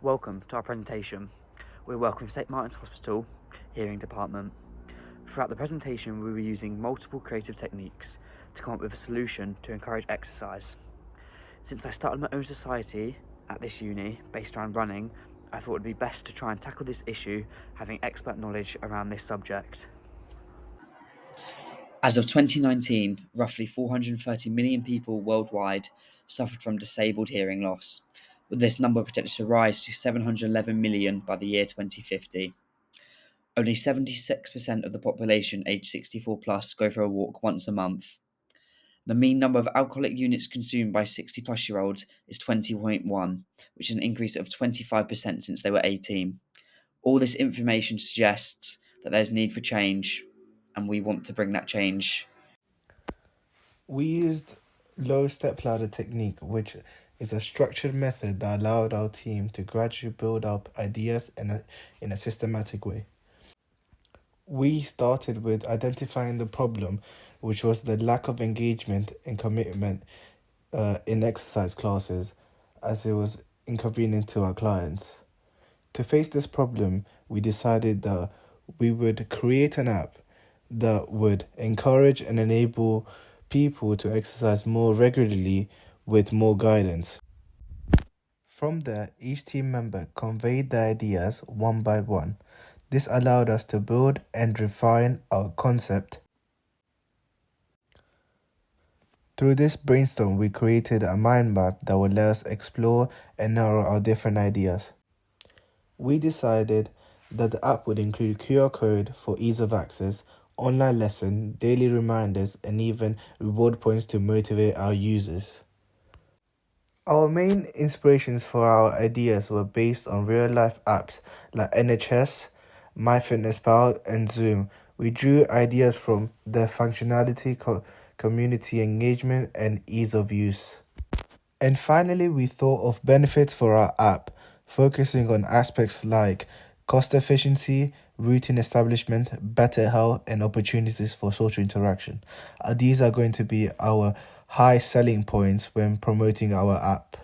Welcome to our presentation. We're working with St Martin's Hospital Hearing Department. Throughout the presentation we were using multiple creative techniques to come up with a solution to encourage exercise. Since I started my own society at this uni based around running, I thought it would be best to try and tackle this issue having expert knowledge around this subject. As of 2019, roughly 430 million people worldwide suffered from disabled hearing loss, with this number projected to rise to 711 million by the year 2050. Only 76% of the population aged 64 plus go for a walk once a month. The mean number of alcoholic units consumed by 60 plus year olds is 20.1, which is an increase of 25% since they were 18. All this information suggests that there's need for change, and we want to bring that change. We used low step ladder technique, which is a structured method that allowed our team to gradually build up ideas in a systematic way. We started with identifying the problem, which was the lack of engagement and commitment in exercise classes, as it was inconvenient to our clients. To face this problem, we decided that we would create an app that would encourage and enable people to exercise more regularly with more guidance. From there, each team member conveyed their ideas one by one. This allowed us to build and refine our concept. Through this brainstorm, we created a mind map that would let us explore and narrow our different ideas. We decided that the app would include QR code for ease of access, online lesson, daily reminders, and even reward points to motivate our users. Our main inspirations for our ideas were based on real-life apps like NHS, MyFitnessPal, and Zoom. We drew ideas from their functionality, community engagement, and ease of use. And finally, we thought of benefits for our app, focusing on aspects like cost efficiency, routine establishment, better health, and opportunities for social interaction. These are going to be our high selling points when promoting our app.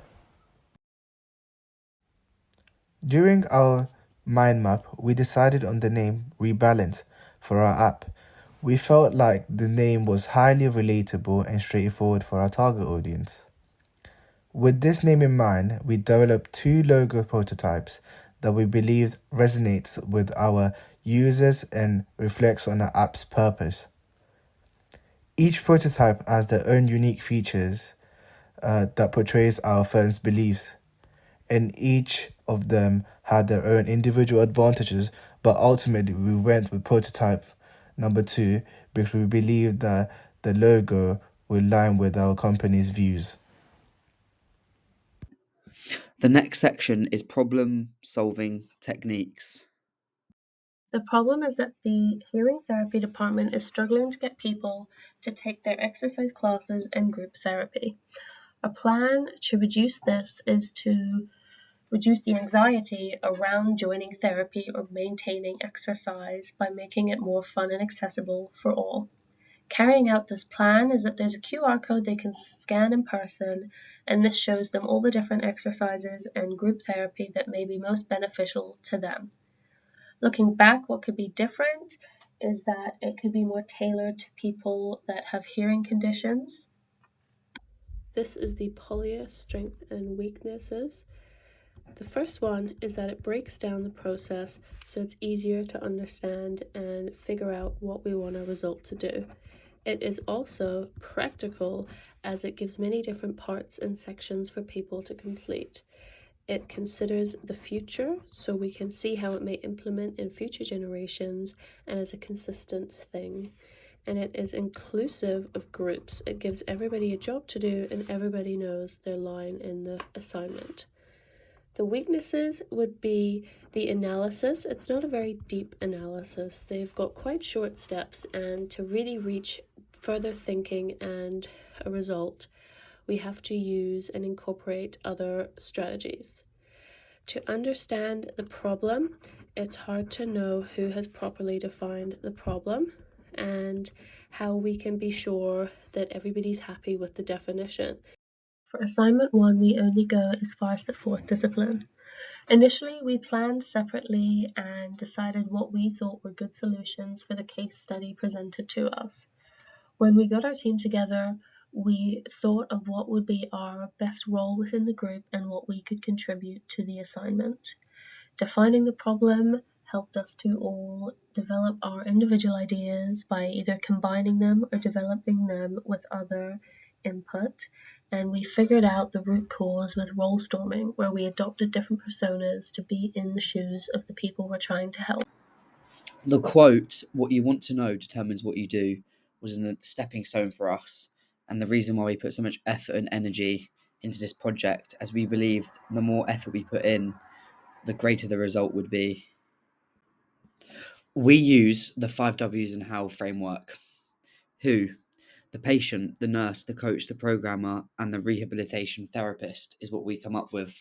During our mind map, we decided on the name Rebalance for our app. We felt like the name was highly relatable and straightforward for our target audience. With this name in mind, we developed 2 logo prototypes that we believed resonates with our users and reflects on our app's purpose. Each prototype has their own unique features that portrays our firm's beliefs, and each of them had their own individual advantages, but ultimately we went with prototype number 2 because we believed that the logo would align with our company's views. The next section is problem-solving techniques. The problem is that the hearing therapy department is struggling to get people to take their exercise classes and group therapy. A plan to reduce this is to reduce the anxiety around joining therapy or maintaining exercise by making it more fun and accessible for all. Carrying out this plan is that there's a QR code they can scan in person, and this shows them all the different exercises and group therapy that may be most beneficial to them. Looking back, what could be different is that it could be more tailored to people that have hearing conditions. This is the Polya strengths and weaknesses. The first one is that it breaks down the process so it's easier to understand and figure out what we want our result to do. It is also practical as it gives many different parts and sections for people to complete. It considers the future so we can see how it may implement in future generations and is a consistent thing. And it is inclusive of groups. It gives everybody a job to do and everybody knows their line in the assignment. The weaknesses would be the analysis. It's not a very deep analysis. They've got quite short steps, and to really reach further thinking and a result, we have to use and incorporate other strategies. To understand the problem, it's hard to know who has properly defined the problem and how we can be sure that everybody's happy with the definition. For assignment 1, we only go as far as the 4th discipline. Initially, we planned separately and decided what we thought were good solutions for the case study presented to us. When we got our team together, we thought of what would be our best role within the group and what we could contribute to the assignment. Defining the problem helped us to all develop our individual ideas by either combining them or developing them with other input, and we figured out the root cause with role storming, where we adopted different personas to be in the shoes of the people we're trying to help. The quote, "What you want to know determines what you do," was a stepping stone for us, and the reason why we put so much effort and energy into this project, as we believed the more effort we put in, the greater the result would be. We use the 5 W's and HOW framework. Who? The patient, the nurse, the coach, the programmer, and the rehabilitation therapist is what we come up with.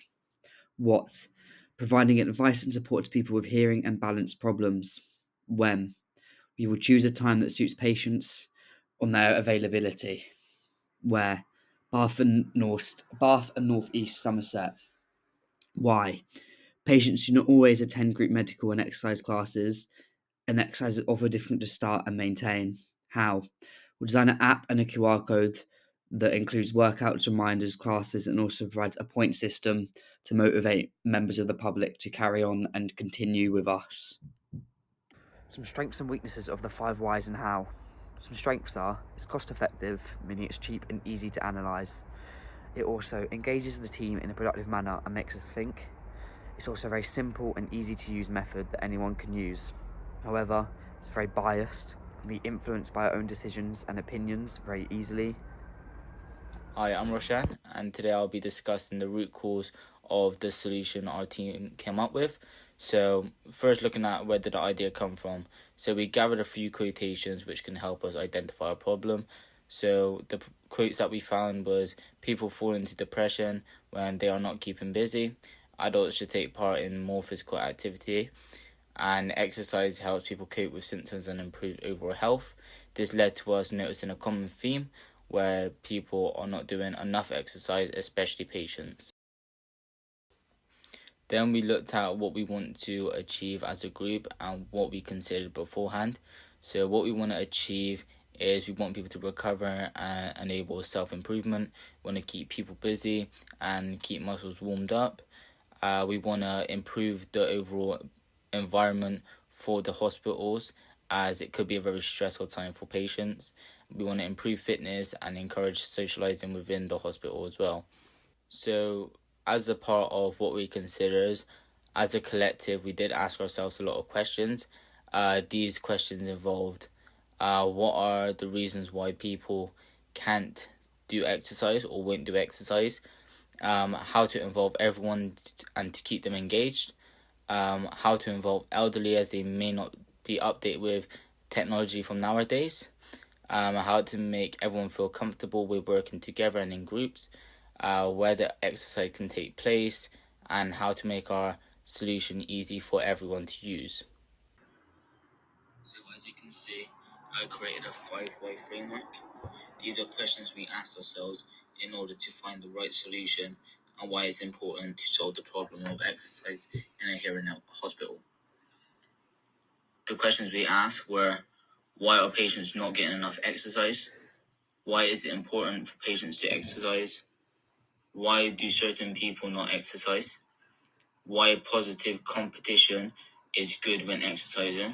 What? Providing advice and support to people with hearing and balance problems. When? We will choose a time that suits patients on their availability. Where? Bath and North East Somerset. Why? Patients do not always attend group medical and exercise classes, and exercise is often difficult to start and maintain. How? We'll design an app and a QR code that includes workouts, reminders, classes, and also provides a point system to motivate members of the public to carry on and continue with us. Some strengths and weaknesses of the 5 Whys and HOW. Some strengths are: it's cost effective, meaning it's cheap and easy to analyse. It also engages the team in a productive manner and makes us think. It's also a very simple and easy to use method that anyone can use. However, it's very biased, can be influenced by our own decisions and opinions very easily. Hi, I'm Roshan, and today I'll be discussing the root cause of the solution our team came up with. So, first looking at where did the idea come from. So, we gathered a few quotations which can help us identify a problem. So, the quotes that we found was: people fall into depression when they are not keeping busy, adults should take part in more physical activity, and exercise helps people cope with symptoms and improve overall health. This led to us noticing a common theme where people are not doing enough exercise, especially patients. Then we looked at what we want to achieve as a group and what we considered beforehand. So what we want to achieve is we want people to recover and enable self-improvement. We want to keep people busy and keep muscles warmed up. We want to improve the overall environment for the hospitals, as it could be a very stressful time for patients. We want to improve fitness and encourage socializing within the hospital as well. So, as a part of what we consider as a collective, we did ask ourselves a lot of questions. These questions involved what are the reasons why people can't do exercise or won't do exercise, how to involve everyone and to keep them engaged, how to involve elderly as they may not be updated with technology from nowadays, how to make everyone feel comfortable with working together and in groups, where the exercise can take place, and how to make our solution easy for everyone to use. So as you can see, I created a 5 Why framework. These are questions we ask ourselves in order to find the right solution and why it's important to solve the problem of exercise in a hearing hospital. The questions we asked were: why are patients not getting enough exercise? Why is it important for patients to exercise? Why do certain people not exercise? Why positive competition is good when exercising?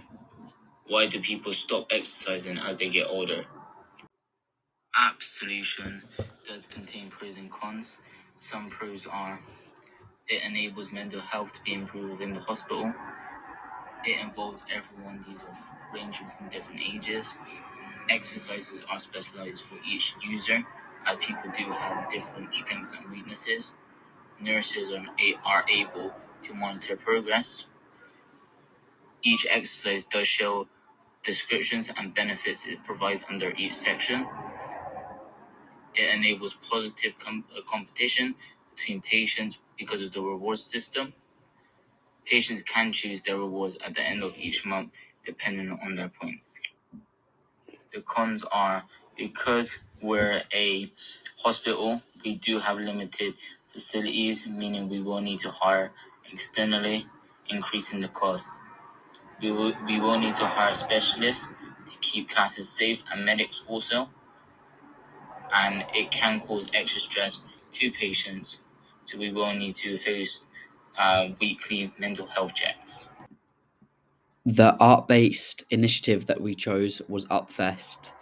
Why do people stop exercising as they get older? App solution does contain pros and cons. Some pros are: it enables mental health to be improved in the hospital. It involves everyone, these are ranging from different ages. Exercises are specialized for each user, as people do have different strengths and weaknesses. Nurses are able to monitor progress. Each exercise does show descriptions and benefits it provides under each section. It enables positive competition between patients because of the reward system. Patients can choose their rewards at the end of each month depending on their points. The cons are: because we're a hospital, we do have limited facilities, meaning we will need to hire externally, increasing the cost. We will need to hire specialists to keep classes safe and medics also, and it can cause extra stress to patients, so we will need to host weekly mental health checks. The art-based initiative that we chose was UpFest.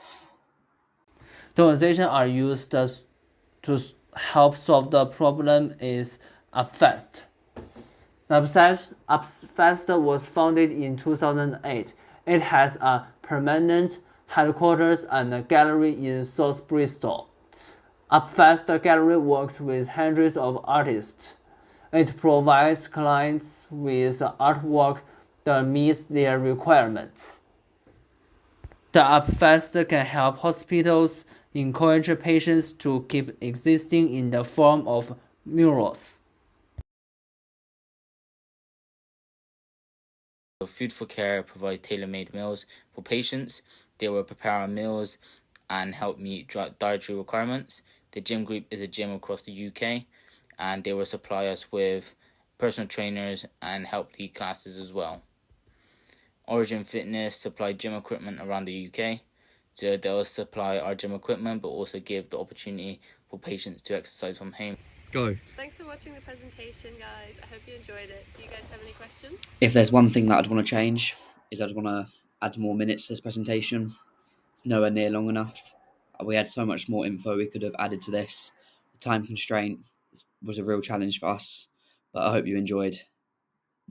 The organization are used to help solve the problem is UpFest. UpFest was founded in 2008. It has a permanent headquarters and a gallery in South Bristol. UpFest Gallery works with hundreds of artists. It provides clients with artwork that meets their requirements. The UpFest can help hospitals encourage patients to keep existing in the form of murals. Food for Care provides tailor-made meals for patients. They will prepare our meals and help meet dietary requirements. The Gym Group is a gym across the UK, and they will supply us with personal trainers and help lead classes as well. Origin Fitness supply gym equipment around the UK, so they'll supply our gym equipment but also give the opportunity for patients to exercise from home. Go. Thanks for watching the presentation, guys. I hope you enjoyed it. Do you guys have any questions? If there's one thing that I'd want to change, is I'd want to add more minutes to this presentation. It's nowhere near long enough. We had so much more info we could have added to this. The time constraint was a real challenge for us, but I hope you enjoyed.